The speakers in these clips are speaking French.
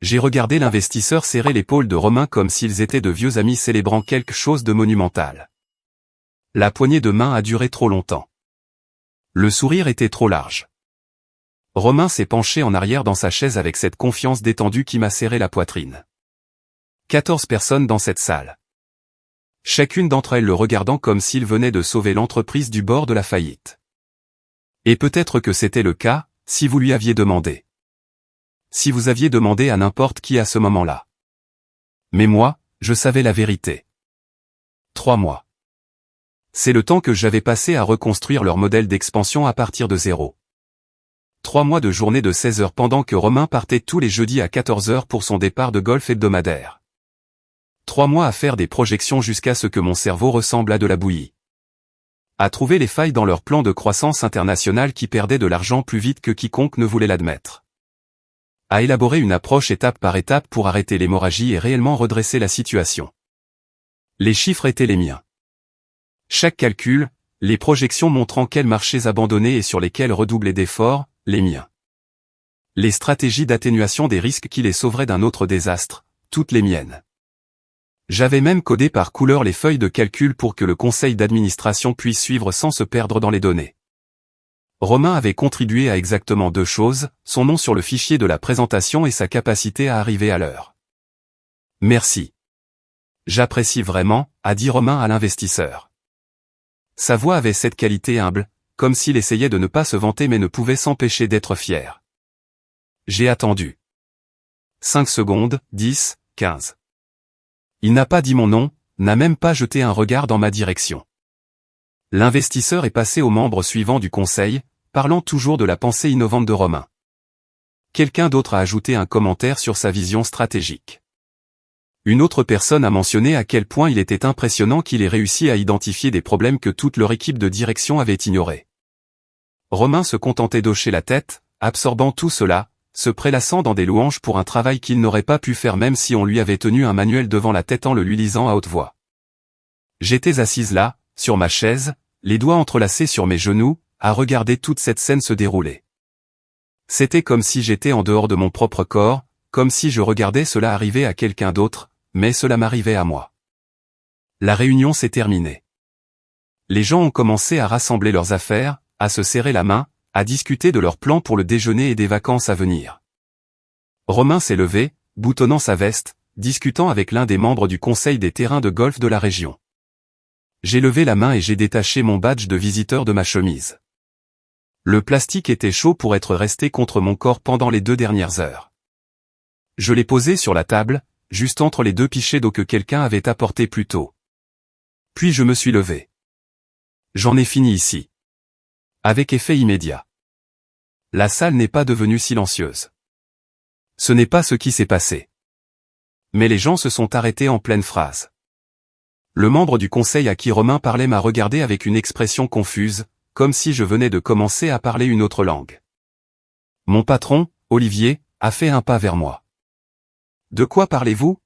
J'ai regardé l'investisseur serrer l'épaule de Romain comme s'ils étaient de vieux amis célébrant quelque chose de monumental. La poignée de main a duré trop longtemps. Le sourire était trop large. Romain s'est penché en arrière dans sa chaise avec cette confiance détendue qui m'a serré la poitrine. 14 personnes dans cette salle. Chacune d'entre elles le regardant comme s'il venait de sauver l'entreprise du bord de la faillite. Et peut-être que c'était le cas, si vous lui aviez demandé. Si vous aviez demandé à n'importe qui à ce moment-là. Mais moi, je savais la vérité. 3 mois. C'est le temps que j'avais passé à reconstruire leur modèle d'expansion à partir de zéro. 3 mois de journée de 16 heures pendant que Romain partait tous les jeudis à 14 heures pour son départ de golf hebdomadaire. 3 mois à faire des projections jusqu'à ce que mon cerveau ressemble à de la bouillie. À trouver les failles dans leur plan de croissance internationale qui perdait de l'argent plus vite que quiconque ne voulait l'admettre. À élaborer une approche étape par étape pour arrêter l'hémorragie et réellement redresser la situation. Les chiffres étaient les miens. Chaque calcul, les projections montrant quels marchés abandonner et sur lesquels redoubler d'efforts, les miens. Les stratégies d'atténuation des risques qui les sauveraient d'un autre désastre, toutes les miennes. J'avais même codé par couleur les feuilles de calcul pour que le conseil d'administration puisse suivre sans se perdre dans les données. Romain avait contribué à exactement 2 choses, son nom sur le fichier de la présentation et sa capacité à arriver à l'heure. Merci. J'apprécie vraiment, a dit Romain à l'investisseur. Sa voix avait cette qualité humble, comme s'il essayait de ne pas se vanter mais ne pouvait s'empêcher d'être fier. J'ai attendu. 5 secondes, 10, 15. Il n'a pas dit mon nom, n'a même pas jeté un regard dans ma direction. L'investisseur est passé aux membres suivants du conseil, parlant toujours de la pensée innovante de Romain. Quelqu'un d'autre a ajouté un commentaire sur sa vision stratégique. Une autre personne a mentionné à quel point il était impressionnant qu'il ait réussi à identifier des problèmes que toute leur équipe de direction avait ignorés. Romain se contentait d'hocher la tête, absorbant tout cela, se prélassant dans des louanges pour un travail qu'il n'aurait pas pu faire même si on lui avait tenu un manuel devant la tête en le lui lisant à haute voix. J'étais assise là, sur ma chaise, les doigts entrelacés sur mes genoux, à regarder toute cette scène se dérouler. C'était comme si j'étais en dehors de mon propre corps, comme si je regardais cela arriver à quelqu'un d'autre, mais cela m'arrivait à moi. La réunion s'est terminée. Les gens ont commencé à rassembler leurs affaires, à se serrer la main, à discuter de leurs plans pour le déjeuner et des vacances à venir. Romain s'est levé, boutonnant sa veste, discutant avec l'un des membres du conseil des terrains de golf de la région. J'ai levé la main et j'ai détaché mon badge de visiteur de ma chemise. Le plastique était chaud pour être resté contre mon corps pendant les 2 dernières heures. Je l'ai posé sur la table, juste entre les 2 pichets d'eau que quelqu'un avait apporté plus tôt. Puis je me suis levé. J'en ai fini ici. Avec effet immédiat. La salle n'est pas devenue silencieuse. Ce n'est pas ce qui s'est passé. Mais les gens se sont arrêtés en pleine phrase. Le membre du conseil à qui Romain parlait m'a regardé avec une expression confuse, comme si je venais de commencer à parler une autre langue. Mon patron, Olivier, a fait un pas vers moi. De quoi parlez-vous?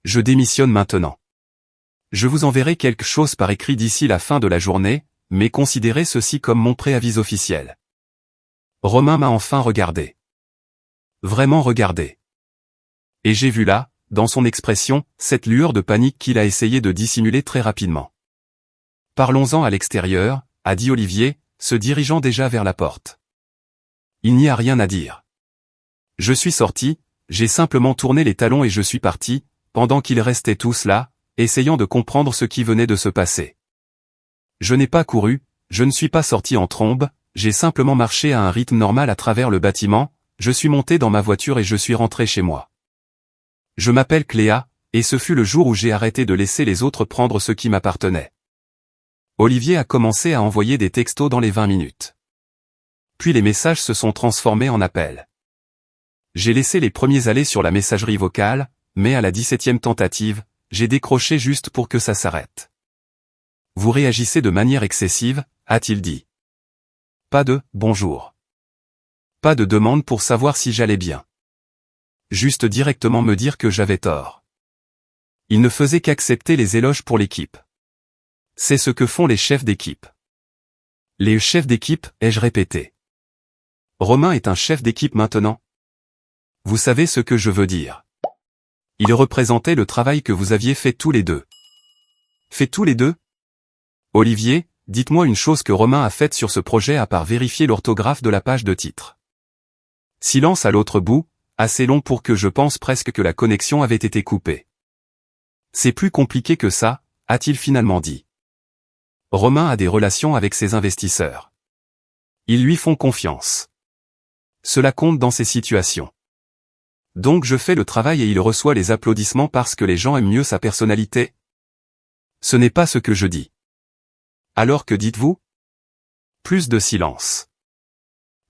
Je démissionne maintenant. Je vous enverrai quelque chose par écrit d'ici la fin de la journée, mais considérez ceci comme mon préavis officiel. Romain m'a enfin regardé. Vraiment regardé. Et j'ai vu là, dans son expression, cette lueur de panique qu'il a essayé de dissimuler très rapidement. Parlons-en à l'extérieur, a dit Olivier, se dirigeant déjà vers la porte. Il n'y a rien à dire. Je suis sorti, j'ai simplement tourné les talons et je suis parti, pendant qu'ils restaient tous là, essayant de comprendre ce qui venait de se passer. Je n'ai pas couru, je ne suis pas sorti en trombe, j'ai simplement marché à un rythme normal à travers le bâtiment, je suis monté dans ma voiture et je suis rentré chez moi. Je m'appelle Cléa, et ce fut le jour où j'ai arrêté de laisser les autres prendre ce qui m'appartenait. Olivier a commencé à envoyer des textos dans les 20 minutes. Puis les messages se sont transformés en appels. J'ai laissé les premiers aller sur la messagerie vocale, mais à la 17e tentative, j'ai décroché juste pour que ça s'arrête. Vous réagissez de manière excessive, a-t-il dit. Pas de « bonjour ». Pas de demande pour savoir si j'allais bien. Juste directement me dire que j'avais tort. Il ne faisait qu'accepter les éloges pour l'équipe. C'est ce que font les chefs d'équipe. Les chefs d'équipe, ai-je répété. Romain est un chef d'équipe maintenant. Vous savez ce que je veux dire. Il représentait le travail que vous aviez fait tous les deux. Fait tous les deux? Olivier, dites-moi une chose que Romain a faite sur ce projet à part vérifier l'orthographe de la page de titre. Silence à l'autre bout, assez long pour que je pense presque que la connexion avait été coupée. C'est plus compliqué que ça, a-t-il finalement dit. Romain a des relations avec ses investisseurs. Ils lui font confiance. Cela compte dans ces situations. Donc je fais le travail et il reçoit les applaudissements parce que les gens aiment mieux sa personnalité? Ce n'est pas ce que je dis. Alors que dites-vous? Plus de silence.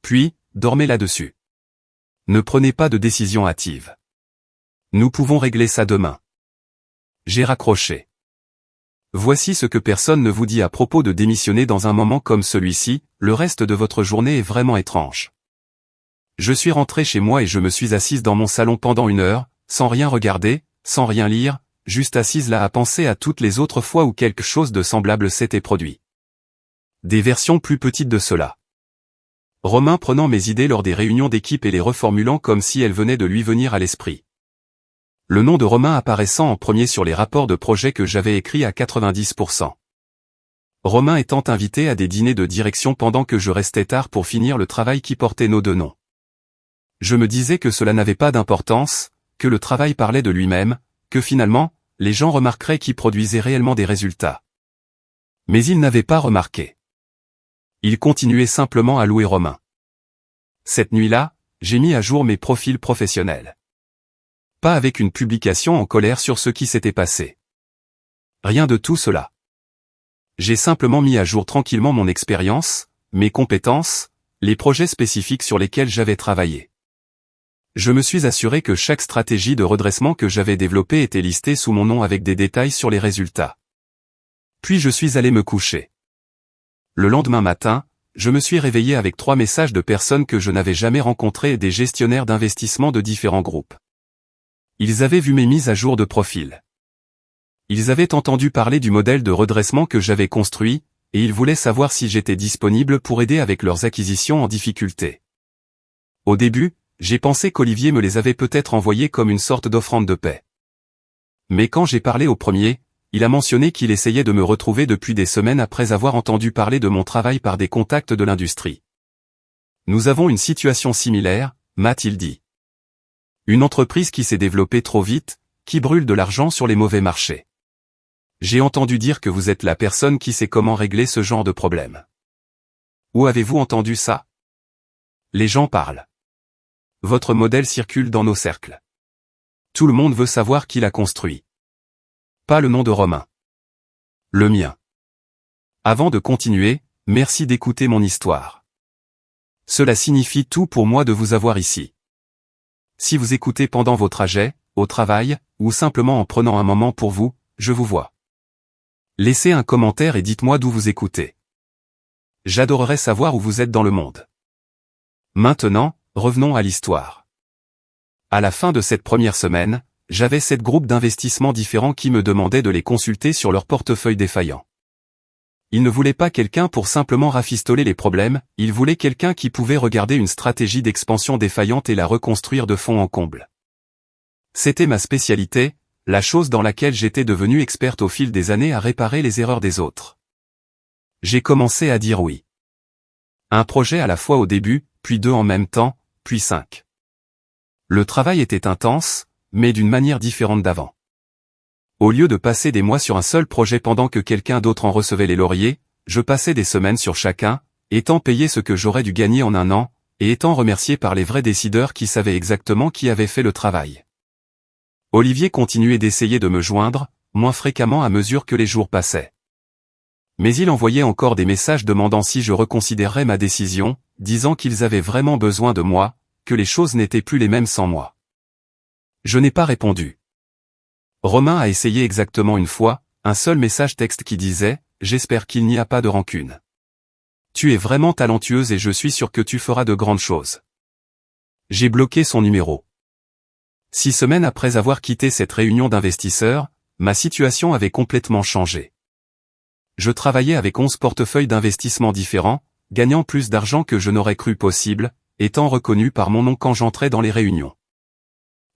Puis, dormez là-dessus. Ne prenez pas de décision hâtive. Nous pouvons régler ça demain. J'ai raccroché. Voici ce que personne ne vous dit à propos de démissionner dans un moment comme celui-ci, le reste de votre journée est vraiment étrange. Je suis rentré chez moi et je me suis assise dans mon salon pendant 1 heure, sans rien regarder, sans rien lire, juste assise là à penser à toutes les autres fois où quelque chose de semblable s'était produit. Des versions plus petites de cela. Romain prenant mes idées lors des réunions d'équipe et les reformulant comme si elles venaient de lui venir à l'esprit. Le nom de Romain apparaissant en premier sur les rapports de projet que j'avais écrits à 90%. Romain étant invité à des dîners de direction pendant que je restais tard pour finir le travail qui portait nos 2 noms. Je me disais que cela n'avait pas d'importance, que le travail parlait de lui-même, que finalement, les gens remarqueraient qu'il produisait réellement des résultats. Mais ils n'avaient pas remarqué. Ils continuaient simplement à louer Romain. Cette nuit-là, j'ai mis à jour mes profils professionnels. Pas avec une publication en colère sur ce qui s'était passé. Rien de tout cela. J'ai simplement mis à jour tranquillement mon expérience, mes compétences, les projets spécifiques sur lesquels j'avais travaillé. Je me suis assuré que chaque stratégie de redressement que j'avais développée était listée sous mon nom avec des détails sur les résultats. Puis je suis allé me coucher. Le lendemain matin, je me suis réveillé avec 3 messages de personnes que je n'avais jamais rencontrées et des gestionnaires d'investissement de différents groupes. Ils avaient vu mes mises à jour de profil. Ils avaient entendu parler du modèle de redressement que j'avais construit, et ils voulaient savoir si j'étais disponible pour aider avec leurs acquisitions en difficulté. Au début, j'ai pensé qu'Olivier me les avait peut-être envoyés comme une sorte d'offrande de paix. Mais quand j'ai parlé au premier, il a mentionné qu'il essayait de me retrouver depuis des semaines après avoir entendu parler de mon travail par des contacts de l'industrie. Nous avons une situation similaire, m'a-t-il dit. Une entreprise qui s'est développée trop vite, qui brûle de l'argent sur les mauvais marchés. J'ai entendu dire que vous êtes la personne qui sait comment régler ce genre de problème. Où avez-vous entendu ça? Les gens parlent. Votre modèle circule dans nos cercles. Tout le monde veut savoir qui l'a construit. Pas le nom de Romain. Le mien. Avant de continuer, merci d'écouter mon histoire. Cela signifie tout pour moi de vous avoir ici. Si vous écoutez pendant vos trajets, au travail, ou simplement en prenant un moment pour vous, je vous vois. Laissez un commentaire et dites-moi d'où vous écoutez. J'adorerais savoir où vous êtes dans le monde. Maintenant, revenons à l'histoire. À la fin de cette première semaine, j'avais 7 groupes d'investissement différents qui me demandaient de les consulter sur leur portefeuille défaillant. Ils ne voulaient pas quelqu'un pour simplement rafistoler les problèmes, ils voulaient quelqu'un qui pouvait regarder une stratégie d'expansion défaillante et la reconstruire de fond en comble. C'était ma spécialité, la chose dans laquelle j'étais devenu experte au fil des années à réparer les erreurs des autres. J'ai commencé à dire oui. Un projet à la fois au début, puis 2 en même temps, puis 5. Le travail était intense, mais d'une manière différente d'avant. Au lieu de passer des mois sur un seul projet pendant que quelqu'un d'autre en recevait les lauriers, je passais des semaines sur chacun, étant payé ce que j'aurais dû gagner en 1 an, et étant remercié par les vrais décideurs qui savaient exactement qui avait fait le travail. Olivier continuait d'essayer de me joindre, moins fréquemment à mesure que les jours passaient. Mais il envoyait encore des messages demandant si je reconsidérerais ma décision, disant qu'ils avaient vraiment besoin de moi, que les choses n'étaient plus les mêmes sans moi. Je n'ai pas répondu. Romain a essayé exactement une fois, un seul message texte qui disait « J'espère qu'il n'y a pas de rancune. Tu es vraiment talentueuse et je suis sûr que tu feras de grandes choses. » J'ai bloqué son numéro. 6 semaines après avoir quitté cette réunion d'investisseurs, ma situation avait complètement changé. Je travaillais avec 11 portefeuilles d'investissement différents, gagnant plus d'argent que je n'aurais cru possible, étant reconnu par mon nom quand j'entrais dans les réunions.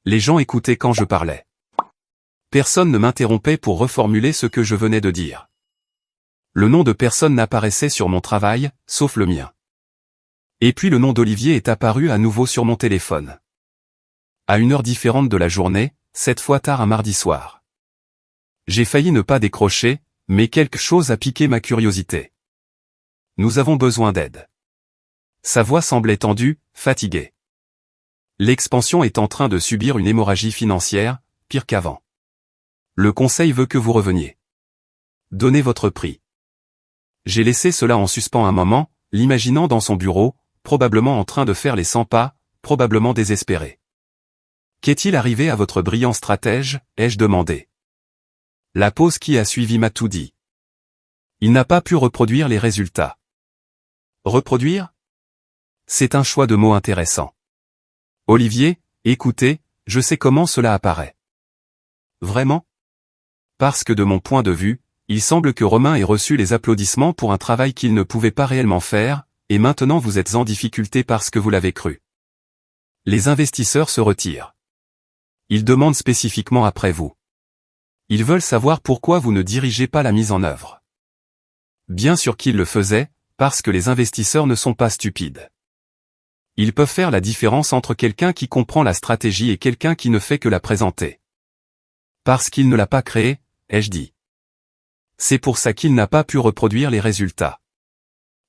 Les gens écoutaient quand je parlais. Personne ne m'interrompait pour reformuler ce que je venais de dire. Le nom de personne n'apparaissait sur mon travail, sauf le mien. Et puis le nom d'Olivier est apparu à nouveau sur mon téléphone. À une heure différente de la journée, cette fois tard un mardi soir. J'ai failli ne pas décrocher, mais quelque chose a piqué ma curiosité. Nous avons besoin d'aide. Sa voix semblait tendue, fatiguée. L'expansion est en train de subir une hémorragie financière, pire qu'avant. Le conseil veut que vous reveniez. Donnez votre prix. J'ai laissé cela en suspens un moment, l'imaginant dans son bureau, probablement en train de faire les 100 pas, probablement désespéré. Qu'est-il arrivé à votre brillant stratège, ai-je demandé. La pause qui a suivi m'a tout dit. Il n'a pas pu reproduire les résultats. Reproduire? C'est un choix de mots intéressant. Olivier, écoutez, je sais comment cela apparaît. Vraiment? Parce que de mon point de vue, il semble que Romain ait reçu les applaudissements pour un travail qu'il ne pouvait pas réellement faire, et maintenant vous êtes en difficulté parce que vous l'avez cru. Les investisseurs se retirent. Ils demandent spécifiquement après vous. Ils veulent savoir pourquoi vous ne dirigez pas la mise en œuvre. Bien sûr qu'ils le faisaient, parce que les investisseurs ne sont pas stupides. Ils peuvent faire la différence entre quelqu'un qui comprend la stratégie et quelqu'un qui ne fait que la présenter. Parce qu'il ne l'a pas créée, ai-je dit. C'est pour ça qu'il n'a pas pu reproduire les résultats.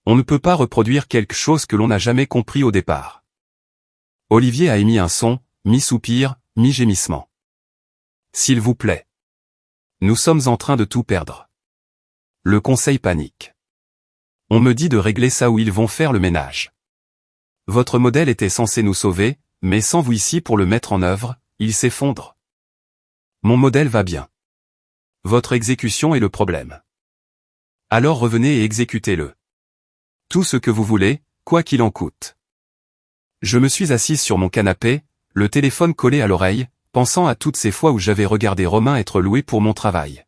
On ne peut pas reproduire quelque chose que l'on n'a jamais compris au départ. Olivier a émis un son, mi-soupir, mi-gémissement. S'il vous plaît. Nous sommes en train de tout perdre. Le conseil panique. On me dit de régler ça ou ils vont faire le ménage. Votre modèle était censé nous sauver, mais sans vous ici pour le mettre en œuvre, il s'effondre. Mon modèle va bien. Votre exécution est le problème. Alors revenez et exécutez-le. Tout ce que vous voulez, quoi qu'il en coûte. Je me suis assise sur mon canapé, le téléphone collé à l'oreille, pensant à toutes ces fois où j'avais regardé Romain être loué pour mon travail.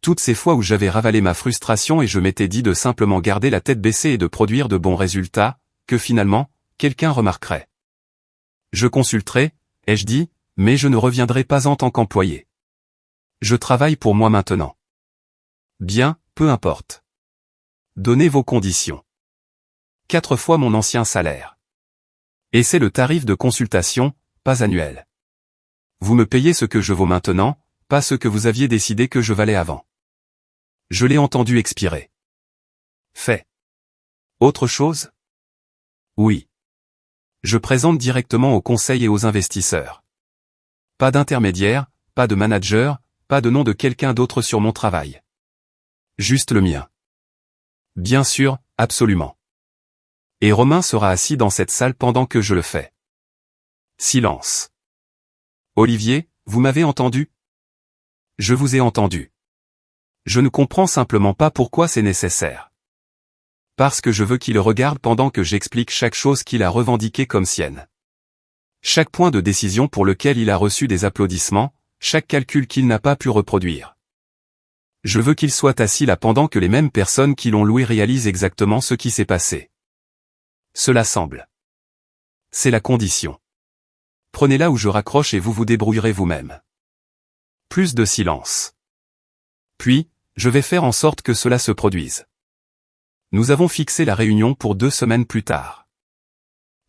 Toutes ces fois où j'avais ravalé ma frustration et je m'étais dit de simplement garder la tête baissée et de produire de bons résultats, que finalement, quelqu'un remarquerait. Je consulterai, ai-je dit, mais je ne reviendrai pas en tant qu'employé. Je travaille pour moi maintenant. Bien, peu importe. Donnez vos conditions. 4 fois mon ancien salaire. Et c'est le tarif de consultation, pas annuel. Vous me payez ce que je vaux maintenant, pas ce que vous aviez décidé que je valais avant. Je l'ai entendu expirer. Fait. Autre chose? Oui. Je présente directement au conseil et aux investisseurs. Pas d'intermédiaire, pas de manager, pas de nom de quelqu'un d'autre sur mon travail. Juste le mien. Bien sûr, absolument. Et Romain sera assis dans cette salle pendant que je le fais. Silence. Olivier, vous m'avez entendu? Je vous ai entendu. Je ne comprends simplement pas pourquoi c'est nécessaire. Parce que je veux qu'il regarde pendant que j'explique chaque chose qu'il a revendiquée comme sienne. Chaque point de décision pour lequel il a reçu des applaudissements, chaque calcul qu'il n'a pas pu reproduire. Je veux qu'il soit assis là pendant que les mêmes personnes qui l'ont loué réalisent exactement ce qui s'est passé. Cela semble. C'est la condition. Prenez-la où je raccroche et vous vous débrouillerez vous-même. Plus de silence. Puis, je vais faire en sorte que cela se produise. Nous avons fixé la réunion pour 2 semaines plus tard.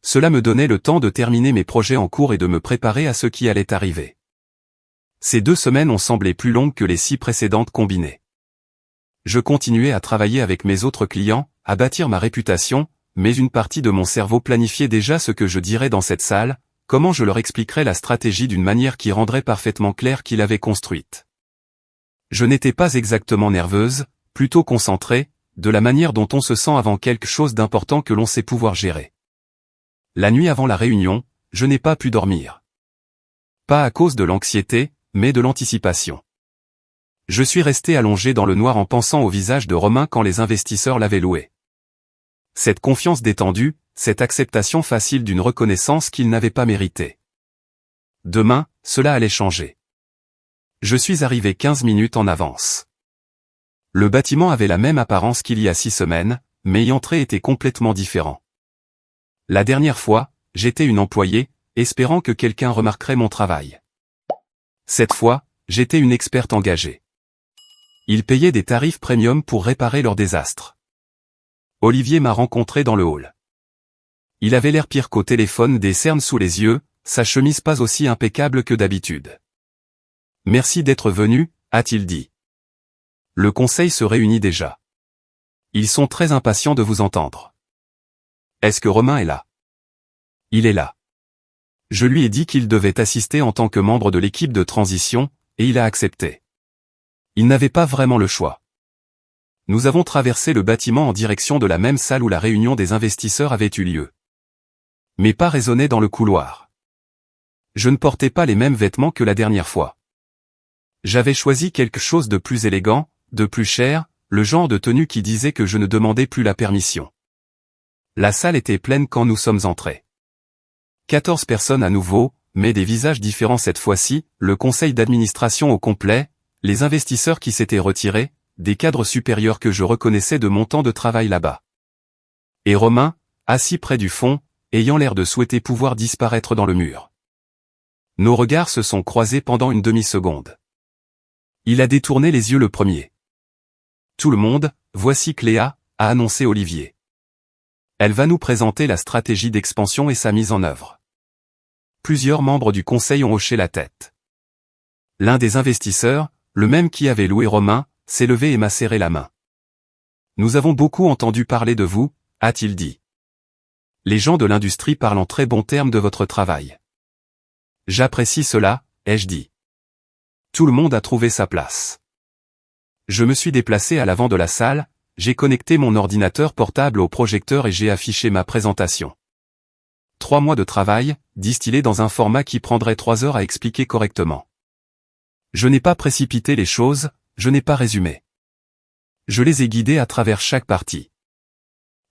Cela me donnait le temps de terminer mes projets en cours et de me préparer à ce qui allait arriver. Ces 2 semaines ont semblé plus longues que les 6 précédentes combinées. Je continuais à travailler avec mes autres clients, à bâtir ma réputation, mais une partie de mon cerveau planifiait déjà ce que je dirais dans cette salle, comment je leur expliquerais la stratégie d'une manière qui rendrait parfaitement clair qu'il avait construite. Je n'étais pas exactement nerveuse, plutôt concentrée, de la manière dont on se sent avant quelque chose d'important que l'on sait pouvoir gérer. La nuit avant la réunion, je n'ai pas pu dormir. Pas à cause de l'anxiété, mais de l'anticipation. Je suis resté allongé dans le noir en pensant au visage de Romain quand les investisseurs l'avaient loué. Cette confiance détendue, cette acceptation facile d'une reconnaissance qu'il n'avait pas méritée. Demain, cela allait changer. Je suis arrivé 15 minutes en avance. Le bâtiment avait la même apparence qu'il y a 6 semaines, mais y entrer était complètement différent. La dernière fois, j'étais une employée, espérant que quelqu'un remarquerait mon travail. Cette fois, j'étais une experte engagée. Ils payaient des tarifs premium pour réparer leurs désastres. Olivier m'a rencontré dans le hall. Il avait l'air pire qu'au téléphone, des cernes sous les yeux, sa chemise pas aussi impeccable que d'habitude. « Merci d'être venu », a-t-il dit. Le conseil se réunit déjà. Ils sont très impatients de vous entendre. Est-ce que Romain est là? Il est là. Je lui ai dit qu'il devait assister en tant que membre de l'équipe de transition, et il a accepté. Il n'avait pas vraiment le choix. Nous avons traversé le bâtiment en direction de la même salle où la réunion des investisseurs avait eu lieu. Mes pas résonnaient dans le couloir. Je ne portais pas les mêmes vêtements que la dernière fois. J'avais choisi quelque chose de plus élégant, de plus cher, le genre de tenue qui disait que je ne demandais plus la permission. La salle était pleine quand nous sommes entrés. 14 personnes à nouveau, mais des visages différents cette fois-ci, le conseil d'administration au complet, les investisseurs qui s'étaient retirés, des cadres supérieurs que je reconnaissais de mon temps de travail là-bas. Et Romain, assis près du fond, ayant l'air de souhaiter pouvoir disparaître dans le mur. Nos regards se sont croisés pendant une demi-seconde. Il a détourné les yeux le premier. Tout le monde, voici Cléa, a annoncé Olivier. Elle va nous présenter la stratégie d'expansion et sa mise en œuvre. Plusieurs membres du conseil ont hoché la tête. L'un des investisseurs, le même qui avait loué Romain, s'est levé et m'a serré la main. Nous avons beaucoup entendu parler de vous, a-t-il dit. Les gens de l'industrie parlent en très bons termes de votre travail. J'apprécie cela, ai-je dit. Tout le monde a trouvé sa place. Je me suis déplacé à l'avant de la salle, j'ai connecté mon ordinateur portable au projecteur et j'ai affiché ma présentation. 3 mois de travail, distillé dans un format qui prendrait 3 heures à expliquer correctement. Je n'ai pas précipité les choses, je n'ai pas résumé. Je les ai guidés à travers chaque partie.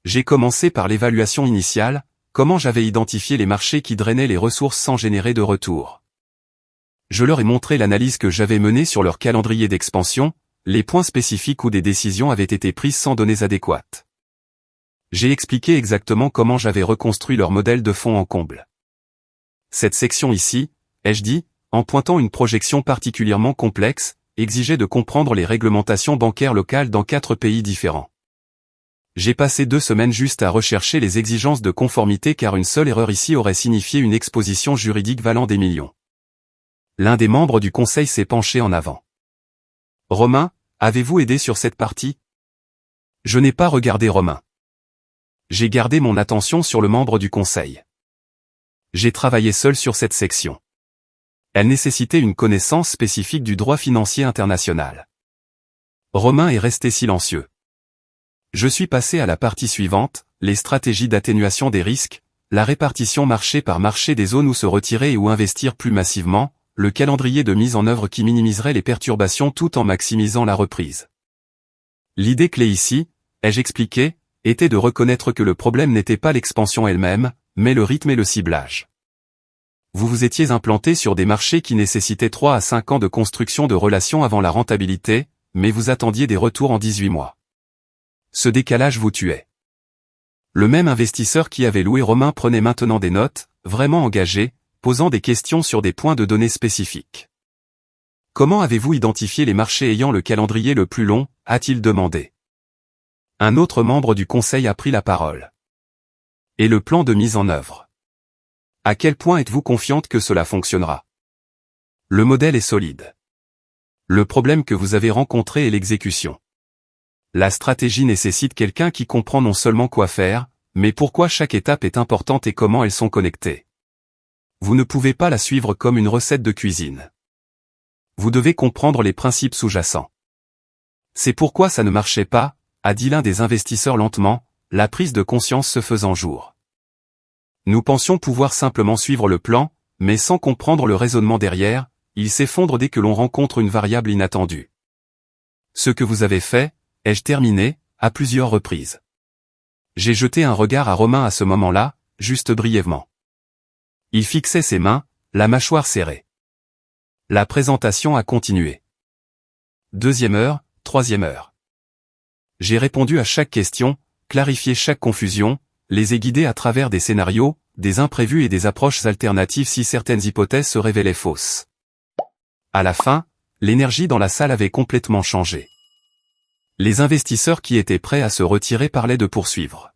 J'ai commencé par l'évaluation initiale, comment j'avais identifié les marchés qui drainaient les ressources sans générer de retour. Je leur ai montré l'analyse que j'avais menée sur leur calendrier d'expansion, les points spécifiques où des décisions avaient été prises sans données adéquates. J'ai expliqué exactement comment j'avais reconstruit leur modèle de fond en comble. Cette section ici, ai-je dit, en pointant une projection particulièrement complexe, exigeait de comprendre les réglementations bancaires locales dans 4 pays différents. J'ai passé 2 semaines juste à rechercher les exigences de conformité car une seule erreur ici aurait signifié une exposition juridique valant des millions. L'un des membres du conseil s'est penché en avant. Romain, avez-vous aidé sur cette partie? Je n'ai pas regardé Romain. J'ai gardé mon attention sur le membre du conseil. J'ai travaillé seul sur cette section. Elle nécessitait une connaissance spécifique du droit financier international. Romain est resté silencieux. Je suis passé à la partie suivante, les stratégies d'atténuation des risques, la répartition marché par marché des zones où se retirer et où investir plus massivement, le calendrier de mise en œuvre qui minimiserait les perturbations tout en maximisant la reprise. L'idée clé ici, ai-je expliqué, était de reconnaître que le problème n'était pas l'expansion elle-même, mais le rythme et le ciblage. Vous vous étiez implanté sur des marchés qui nécessitaient 3 à 5 ans de construction de relations avant la rentabilité, mais vous attendiez des retours en 18 mois. Ce décalage vous tuait. Le même investisseur qui avait loué Romain prenait maintenant des notes, vraiment engagé, posant des questions sur des points de données spécifiques. Comment avez-vous identifié les marchés ayant le calendrier le plus long, a-t-il demandé. Un autre membre du conseil a pris la parole. Et le plan de mise en œuvre. À quel point êtes-vous confiante que cela fonctionnera? Le modèle est solide. Le problème que vous avez rencontré est l'exécution. La stratégie nécessite quelqu'un qui comprend non seulement quoi faire, mais pourquoi chaque étape est importante et comment elles sont connectées. Vous ne pouvez pas la suivre comme une recette de cuisine. Vous devez comprendre les principes sous-jacents. C'est pourquoi ça ne marchait pas, a dit l'un des investisseurs lentement, la prise de conscience se faisant jour. Nous pensions pouvoir simplement suivre le plan, mais sans comprendre le raisonnement derrière, il s'effondre dès que l'on rencontre une variable inattendue. Ce que vous avez fait, ai-je terminé, à plusieurs reprises. J'ai jeté un regard à Romain à ce moment-là, juste brièvement. Il fixait ses mains, la mâchoire serrée. La présentation a continué. 2e heure, 3e heure. J'ai répondu à chaque question, clarifié chaque confusion, les ai guidés à travers des scénarios, des imprévus et des approches alternatives si certaines hypothèses se révélaient fausses. À la fin, l'énergie dans la salle avait complètement changé. Les investisseurs qui étaient prêts à se retirer parlaient de poursuivre.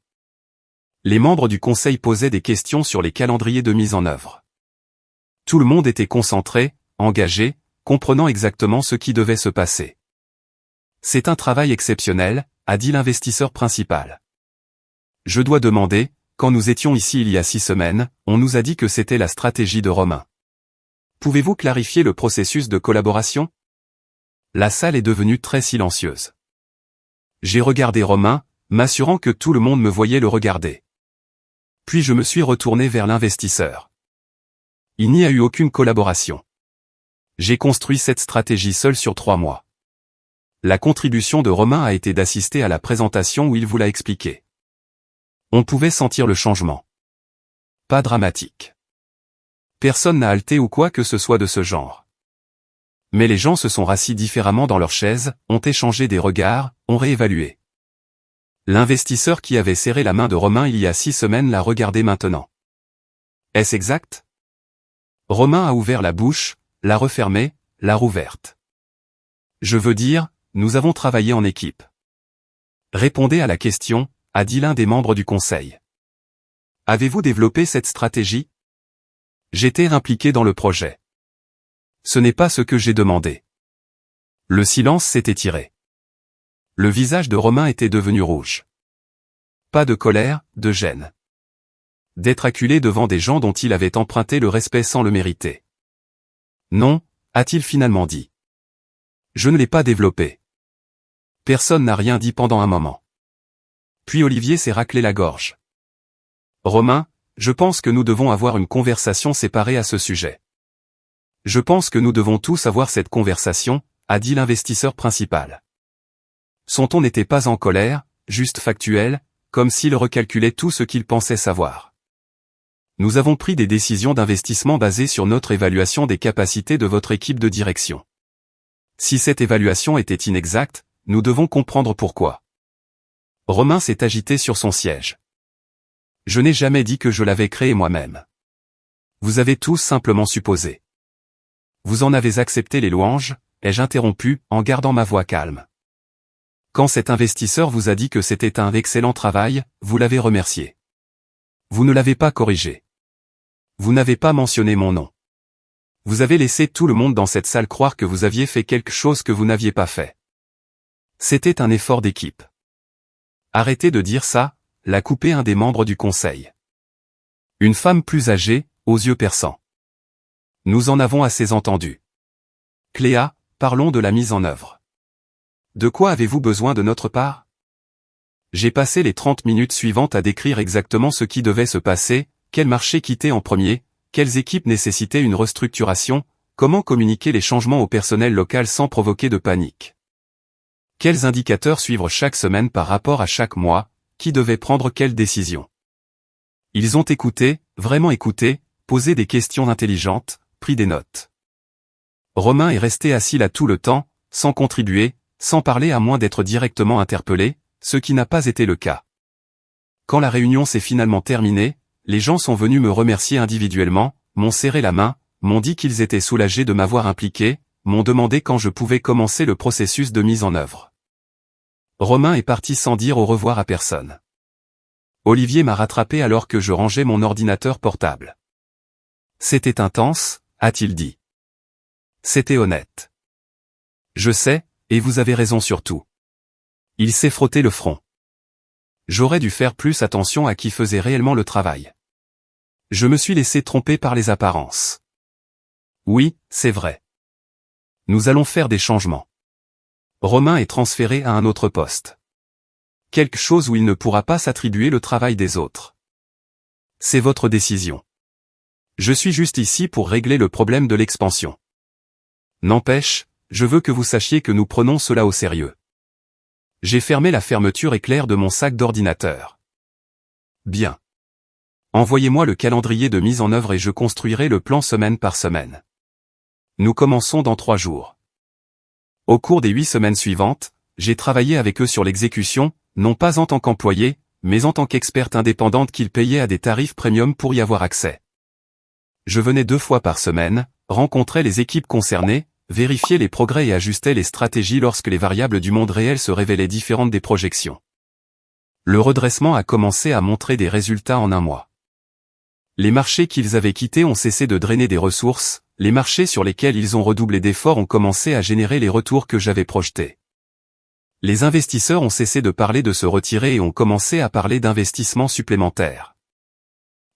Les membres du conseil posaient des questions sur les calendriers de mise en œuvre. Tout le monde était concentré, engagé, comprenant exactement ce qui devait se passer. C'est un travail exceptionnel, a dit l'investisseur principal. Je dois demander, quand nous étions ici il y a 6 semaines, on nous a dit que c'était la stratégie de Romain. Pouvez-vous clarifier le processus de collaboration? La salle est devenue très silencieuse. J'ai regardé Romain, m'assurant que tout le monde me voyait le regarder. Puis je me suis retourné vers l'investisseur. Il n'y a eu aucune collaboration. J'ai construit cette stratégie seul sur 3 mois. La contribution de Romain a été d'assister à la présentation où il vous l'a expliqué. On pouvait sentir le changement. Pas dramatique. Personne n'a halté ou quoi que ce soit de ce genre. Mais les gens se sont rassis différemment dans leurs chaises, ont échangé des regards, ont réévalué. L'investisseur qui avait serré la main de Romain il y a 6 semaines l'a regardé maintenant. Est-ce exact? Romain a ouvert la bouche, l'a refermée, l'a rouverte. Je veux dire, nous avons travaillé en équipe. Répondez à la question, a dit l'un des membres du conseil. Avez-vous développé cette stratégie? J'étais impliqué dans le projet. Ce n'est pas ce que j'ai demandé. Le silence s'est étiré. Le visage de Romain était devenu rouge. Pas de colère, de gêne. D'être acculé devant des gens dont il avait emprunté le respect sans le mériter. Non, a-t-il finalement dit. Je ne l'ai pas développé. Personne n'a rien dit pendant un moment. Puis Olivier s'est raclé la gorge. Romain, je pense que nous devons avoir une conversation séparée à ce sujet. Je pense que nous devons tous avoir cette conversation, a dit l'investisseur principal. Son ton n'était pas en colère, juste factuel, comme s'il recalculait tout ce qu'il pensait savoir. Nous avons pris des décisions d'investissement basées sur notre évaluation des capacités de votre équipe de direction. Si cette évaluation était inexacte, nous devons comprendre pourquoi. Romain s'est agité sur son siège. Je n'ai jamais dit que je l'avais créé moi-même. Vous avez tous simplement supposé. Vous en avez accepté les louanges, ai-je interrompu, en gardant ma voix calme. Quand cet investisseur vous a dit que c'était un excellent travail, vous l'avez remercié. Vous ne l'avez pas corrigé. Vous n'avez pas mentionné mon nom. Vous avez laissé tout le monde dans cette salle croire que vous aviez fait quelque chose que vous n'aviez pas fait. C'était un effort d'équipe. Arrêtez de dire ça, l'a coupé un des membres du conseil. Une femme plus âgée, aux yeux perçants. Nous en avons assez entendu. Cléa, parlons de la mise en œuvre. De quoi avez-vous besoin de notre part? J'ai passé les 30 minutes suivantes à décrire exactement ce qui devait se passer, quel marché quitter en premier, quelles équipes nécessitaient une restructuration, comment communiquer les changements au personnel local sans provoquer de panique. Quels indicateurs suivre chaque semaine par rapport à chaque mois, qui devait prendre quelle décision. Ils ont écouté, vraiment écouté, posé des questions intelligentes, pris des notes. Romain est resté assis là tout le temps, sans contribuer, sans parler à moins d'être directement interpellé, ce qui n'a pas été le cas. Quand la réunion s'est finalement terminée, les gens sont venus me remercier individuellement, m'ont serré la main, m'ont dit qu'ils étaient soulagés de m'avoir impliqué, m'ont demandé quand je pouvais commencer le processus de mise en œuvre. Romain est parti sans dire au revoir à personne. Olivier m'a rattrapé alors que je rangeais mon ordinateur portable. C'était intense, a-t-il dit. C'était honnête. Je sais, et vous avez raison sur tout. Il s'est frotté le front. J'aurais dû faire plus attention à qui faisait réellement le travail. Je me suis laissé tromper par les apparences. Oui, c'est vrai. Nous allons faire des changements. Romain est transféré à un autre poste. Quelque chose où il ne pourra pas s'attribuer le travail des autres. C'est votre décision. Je suis juste ici pour régler le problème de l'expansion. N'empêche, je veux que vous sachiez que nous prenons cela au sérieux. J'ai fermé la fermeture éclair de mon sac d'ordinateur. Bien. Envoyez-moi le calendrier de mise en œuvre et je construirai le plan semaine par semaine. Nous commençons dans 3 jours. Au cours des 8 semaines suivantes, j'ai travaillé avec eux sur l'exécution, non pas en tant qu'employé, mais en tant qu'experte indépendante qu'ils payaient à des tarifs premium pour y avoir accès. Je venais 2 fois par semaine, rencontrais les équipes concernées, vérifiais les progrès et ajustais les stratégies lorsque les variables du monde réel se révélaient différentes des projections. Le redressement a commencé à montrer des résultats en 1 mois. Les marchés qu'ils avaient quittés ont cessé de drainer des ressources, les marchés sur lesquels ils ont redoublé d'efforts ont commencé à générer les retours que j'avais projetés. Les investisseurs ont cessé de parler de se retirer et ont commencé à parler d'investissements supplémentaires.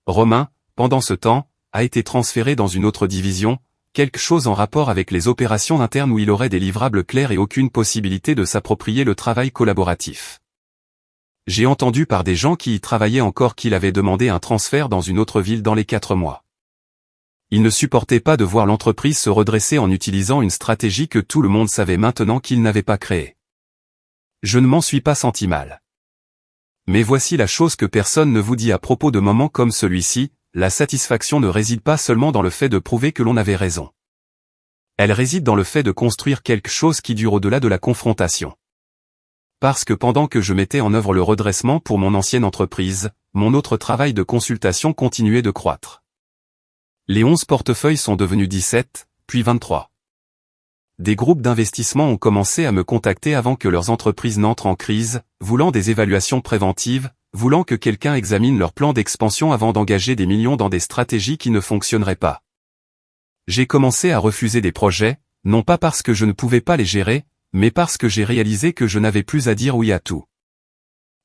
Romain, pendant ce temps, a été transféré dans une autre division, quelque chose en rapport avec les opérations internes où il aurait des livrables clairs et aucune possibilité de s'approprier le travail collaboratif. J'ai entendu par des gens qui y travaillaient encore qu'il avait demandé un transfert dans une autre ville dans les 4 mois. Il ne supportait pas de voir l'entreprise se redresser en utilisant une stratégie que tout le monde savait maintenant qu'il n'avait pas créée. Je ne m'en suis pas senti mal. Mais voici la chose que personne ne vous dit à propos de moments comme celui-ci, la satisfaction ne réside pas seulement dans le fait de prouver que l'on avait raison. Elle réside dans le fait de construire quelque chose qui dure au-delà de la confrontation. Parce que pendant que je mettais en œuvre le redressement pour mon ancienne entreprise, mon autre travail de consultation continuait de croître. Les 11 portefeuilles sont devenus 17, puis 23. Des groupes d'investissement ont commencé à me contacter avant que leurs entreprises n'entrent en crise, voulant des évaluations préventives, voulant que quelqu'un examine leur plan d'expansion avant d'engager des millions dans des stratégies qui ne fonctionneraient pas. J'ai commencé à refuser des projets, non pas parce que je ne pouvais pas les gérer, mais parce que j'ai réalisé que je n'avais plus à dire oui à tout.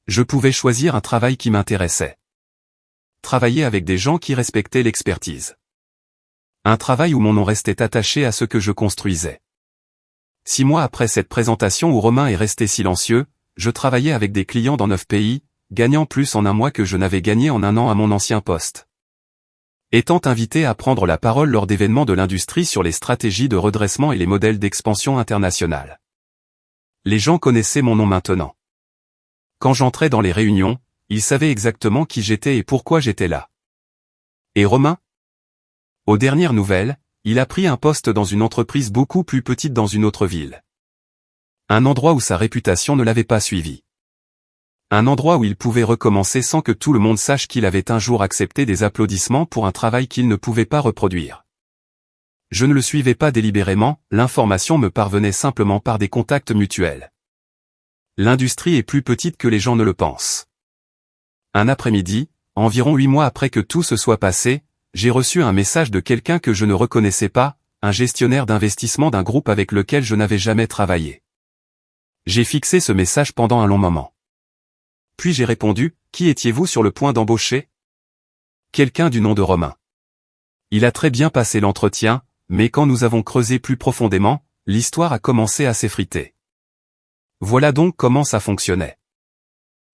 Je pouvais choisir un travail qui m'intéressait. Travailler avec des gens qui respectaient l'expertise. Un travail où mon nom restait attaché à ce que je construisais. 6 mois après cette présentation où Romain est resté silencieux, je travaillais avec des clients dans 9 pays, gagnant plus en 1 mois que je n'avais gagné en 1 an à mon ancien poste. Étant invité à prendre la parole lors d'événements de l'industrie sur les stratégies de redressement et les modèles d'expansion internationale. Les gens connaissaient mon nom maintenant. Quand j'entrais dans les réunions, ils savaient exactement qui j'étais et pourquoi j'étais là. Et Romain ? Aux dernières nouvelles, il a pris un poste dans une entreprise beaucoup plus petite dans une autre ville. Un endroit où sa réputation ne l'avait pas suivi. Un endroit où il pouvait recommencer sans que tout le monde sache qu'il avait un jour accepté des applaudissements pour un travail qu'il ne pouvait pas reproduire. Je ne le suivais pas délibérément, l'information me parvenait simplement par des contacts mutuels. L'industrie est plus petite que les gens ne le pensent. Un après-midi, environ 8 mois après que tout se soit passé, j'ai reçu un message de quelqu'un que je ne reconnaissais pas, un gestionnaire d'investissement d'un groupe avec lequel je n'avais jamais travaillé. J'ai fixé ce message pendant un long moment. Puis j'ai répondu, « Qui étiez-vous sur le point d'embaucher » ? Quelqu'un du nom de Romain. Il a très bien passé l'entretien, mais quand nous avons creusé plus profondément, l'histoire a commencé à s'effriter. Voilà donc comment ça fonctionnait.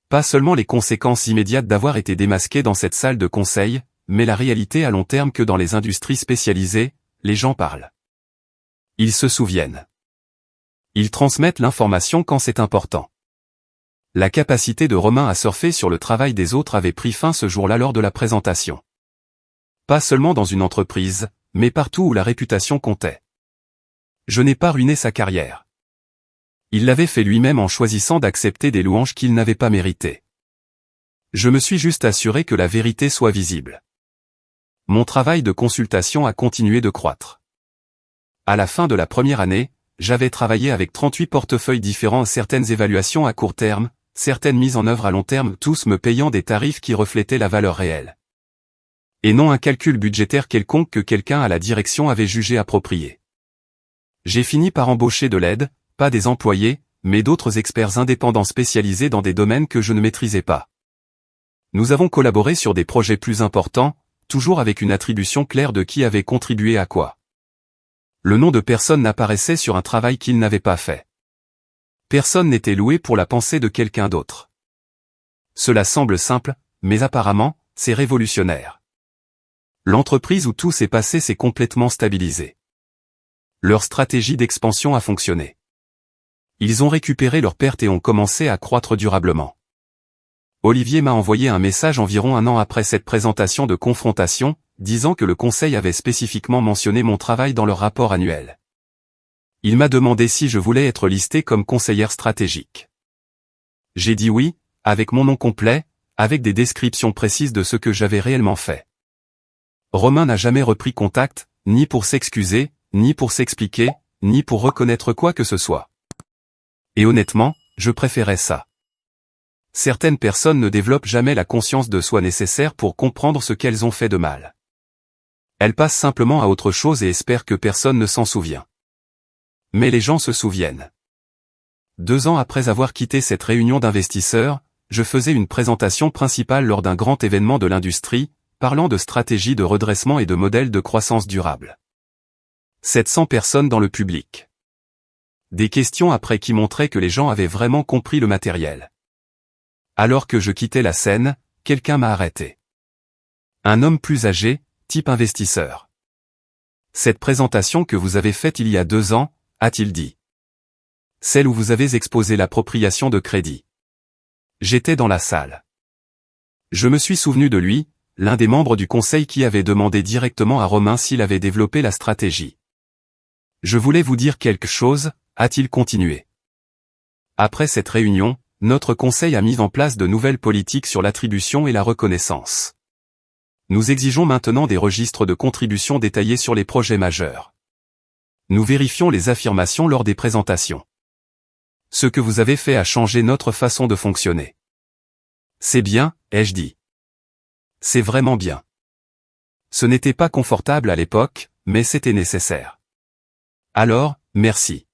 Pas seulement les conséquences immédiates d'avoir été démasqué dans cette salle de conseil, mais la réalité à long terme que dans les industries spécialisées, les gens parlent. Ils se souviennent. Ils transmettent l'information quand c'est important. La capacité de Romain à surfer sur le travail des autres avait pris fin ce jour-là lors de la présentation. Pas seulement dans une entreprise, mais partout où la réputation comptait. Je n'ai pas ruiné sa carrière. Il l'avait fait lui-même en choisissant d'accepter des louanges qu'il n'avait pas méritées. Je me suis juste assuré que la vérité soit visible. Mon travail de consultation a continué de croître. À la fin de la première année, j'avais travaillé avec 38 portefeuilles différents, certaines évaluations à court terme, certaines mises en œuvre à long terme, tous me payant des tarifs qui reflétaient la valeur réelle. Et non un calcul budgétaire quelconque que quelqu'un à la direction avait jugé approprié. J'ai fini par embaucher de l'aide, pas des employés, mais d'autres experts indépendants spécialisés dans des domaines que je ne maîtrisais pas. Nous avons collaboré sur des projets plus importants, toujours avec une attribution claire de qui avait contribué à quoi. Le nom de personne n'apparaissait sur un travail qu'il n'avait pas fait. Personne n'était loué pour la pensée de quelqu'un d'autre. Cela semble simple, mais apparemment, c'est révolutionnaire. L'entreprise où tout s'est passé s'est complètement stabilisée. Leur stratégie d'expansion a fonctionné. Ils ont récupéré leurs pertes et ont commencé à croître durablement. Olivier m'a envoyé un message environ 1 an après cette présentation de confrontation, disant que le conseil avait spécifiquement mentionné mon travail dans leur rapport annuel. Il m'a demandé si je voulais être listé comme conseillère stratégique. J'ai dit oui, avec mon nom complet, avec des descriptions précises de ce que j'avais réellement fait. Romain n'a jamais repris contact, ni pour s'excuser, ni pour s'expliquer, ni pour reconnaître quoi que ce soit. Et honnêtement, je préférais ça. Certaines personnes ne développent jamais la conscience de soi nécessaire pour comprendre ce qu'elles ont fait de mal. Elles passent simplement à autre chose et espèrent que personne ne s'en souvient. Mais les gens se souviennent. 2 ans après avoir quitté cette réunion d'investisseurs, je faisais une présentation principale lors d'un grand événement de l'industrie, parlant de stratégie de redressement et de modèles de croissance durable. 700 personnes dans le public. Des questions après qui montraient que les gens avaient vraiment compris le matériel. Alors que je quittais la scène, quelqu'un m'a arrêté. Un homme plus âgé, type investisseur. Cette présentation que vous avez faite il y a 2 ans, a-t-il dit. Celle où vous avez exposé l'appropriation de crédit. J'étais dans la salle. Je me suis souvenu de lui, l'un des membres du conseil qui avait demandé directement à Romain s'il avait développé la stratégie. Je voulais vous dire quelque chose, a-t-il continué. Après cette réunion, notre conseil a mis en place de nouvelles politiques sur l'attribution et la reconnaissance. Nous exigeons maintenant des registres de contributions détaillés sur les projets majeurs. Nous vérifions les affirmations lors des présentations. Ce que vous avez fait a changé notre façon de fonctionner. C'est bien, ai-je dit. C'est vraiment bien. Ce n'était pas confortable à l'époque, mais c'était nécessaire. Alors, merci.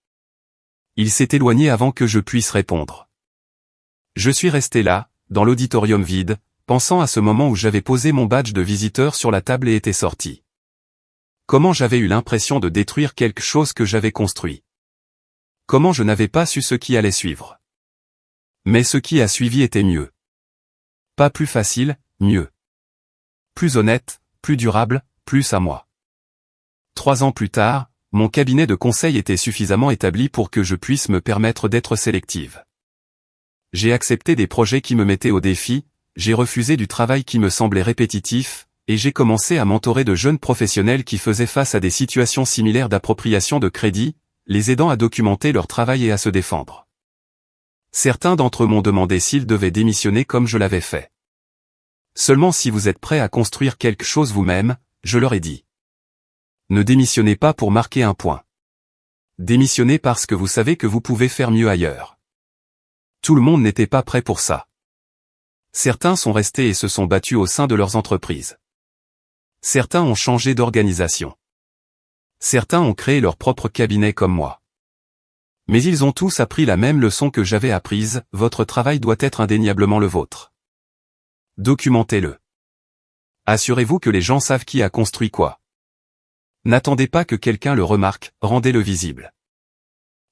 Il s'est éloigné avant que je puisse répondre. Je suis resté là, dans l'auditorium vide, pensant à ce moment où j'avais posé mon badge de visiteur sur la table et était sorti. Comment j'avais eu l'impression de détruire quelque chose que j'avais construit. Comment je n'avais pas su ce qui allait suivre. Mais ce qui a suivi était mieux. Pas plus facile, mieux. Plus honnête, plus durable, plus à moi. 3 ans plus tard, mon cabinet de conseil était suffisamment établi pour que je puisse me permettre d'être sélective. J'ai accepté des projets qui me mettaient au défi, j'ai refusé du travail qui me semblait répétitif, et j'ai commencé à mentorer de jeunes professionnels qui faisaient face à des situations similaires d'appropriation de crédit, les aidant à documenter leur travail et à se défendre. Certains d'entre eux m'ont demandé s'ils devaient démissionner comme je l'avais fait. Seulement si vous êtes prêts à construire quelque chose vous-même, je leur ai dit. Ne démissionnez pas pour marquer un point. Démissionnez parce que vous savez que vous pouvez faire mieux ailleurs. Tout le monde n'était pas prêt pour ça. Certains sont restés et se sont battus au sein de leurs entreprises. Certains ont changé d'organisation. Certains ont créé leur propre cabinet comme moi. Mais ils ont tous appris la même leçon que j'avais apprise, votre travail doit être indéniablement le vôtre. Documentez-le. Assurez-vous que les gens savent qui a construit quoi. N'attendez pas que quelqu'un le remarque, rendez-le visible.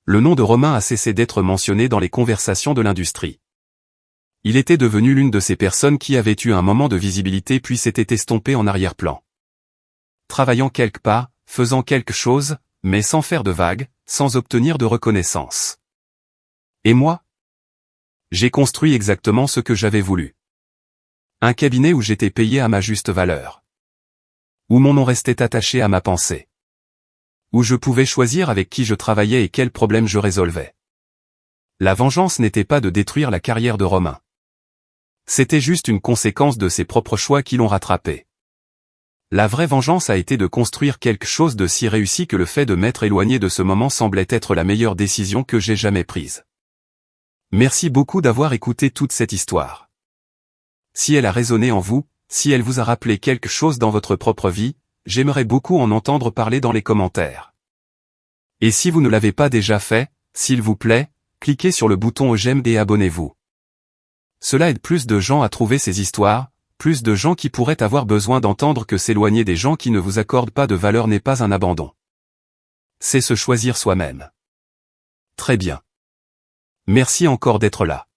Le nom de Romain a cessé d'être mentionné dans les conversations de l'industrie. Il était devenu l'une de ces personnes qui avaient eu un moment de visibilité puis s'était estompé en arrière-plan. Travaillant quelque part, faisant quelque chose, mais sans faire de vagues, sans obtenir de reconnaissance. Et moi? J'ai construit exactement ce que j'avais voulu. Un cabinet où j'étais payé à ma juste valeur. Où mon nom restait attaché à ma pensée. Où je pouvais choisir avec qui je travaillais et quels problèmes je résolvais. La vengeance n'était pas de détruire la carrière de Romain. C'était juste une conséquence de ses propres choix qui l'ont rattrapé. La vraie vengeance a été de construire quelque chose de si réussi que le fait de m'être éloigné de ce moment semblait être la meilleure décision que j'ai jamais prise. Merci beaucoup d'avoir écouté toute cette histoire. Si elle a résonné en vous, si elle vous a rappelé quelque chose dans votre propre vie, j'aimerais beaucoup en entendre parler dans les commentaires. Et si vous ne l'avez pas déjà fait, s'il vous plaît, cliquez sur le bouton j'aime et abonnez-vous. Cela aide plus de gens à trouver ces histoires, plus de gens qui pourraient avoir besoin d'entendre que s'éloigner des gens qui ne vous accordent pas de valeur n'est pas un abandon. C'est se choisir soi-même. Très bien. Merci encore d'être là.